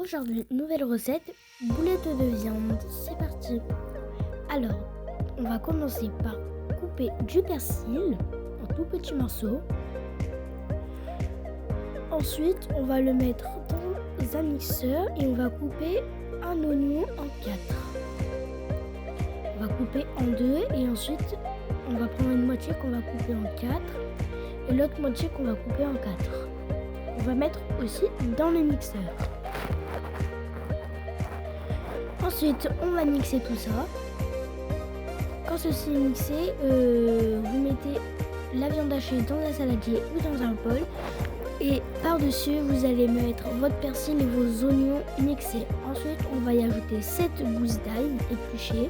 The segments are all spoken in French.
Aujourd'hui, nouvelle recette, boulettes de viande, c'est parti. Alors, on va commencer par couper du persil en tout petits morceaux. Ensuite, on va le mettre dans un mixeur et on va couper un oignon en 4. On va couper en 2 et ensuite, on va prendre une moitié qu'on va couper en 4 et l'autre moitié qu'on va couper en 4. On va mettre aussi dans le mixeur. Ensuite, on va mixer tout ça. Quand ceci est mixé, vous mettez la viande hachée dans un saladier ou dans un bol. Et par-dessus, vous allez mettre votre persil et vos oignons mixés. Ensuite, on va y ajouter 7 gousses d'ail épluchées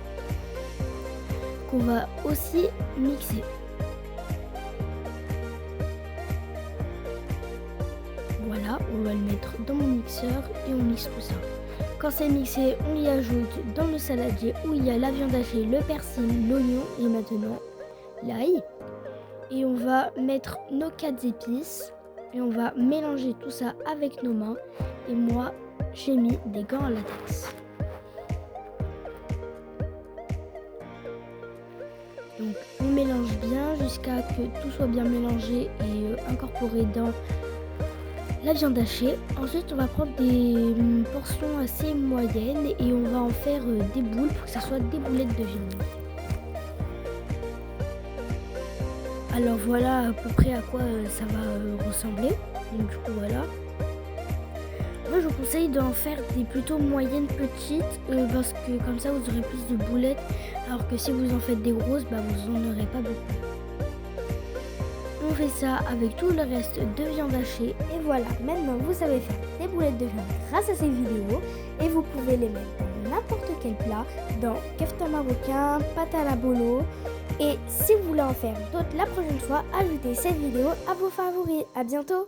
qu'on va aussi mixer. Voilà, on va le mettre dans mon mixeur et on mixe tout ça. Quand c'est mixé, on y ajoute dans le saladier où il y a la viande hachée, le persil, l'oignon et maintenant l'ail. Et on va mettre nos 4 épices et on va mélanger tout ça avec nos mains. Et moi, j'ai mis des gants en latex. Donc on mélange bien jusqu'à que tout soit bien mélangé et incorporé dans la viande hachée. Ensuite, on va prendre des portions assez moyennes et on va en faire des boules pour que ça soit des boulettes de viande. Alors voilà à peu près à quoi ça va ressembler. Donc du coup voilà. Moi je vous conseille d'en faire des plutôt moyennes petites parce que comme ça vous aurez plus de boulettes. Alors que si vous en faites des grosses, vous en aurez pas beaucoup. On fait ça avec tout le reste de viande hachée. Et voilà, maintenant vous savez faire des boulettes de viande grâce à ces vidéos. Et vous pouvez les mettre dans n'importe quel plat, dans kefta marocain, pâte à la bolo. Et si vous voulez en faire d'autres la prochaine fois, ajoutez cette vidéo à vos favoris. À bientôt!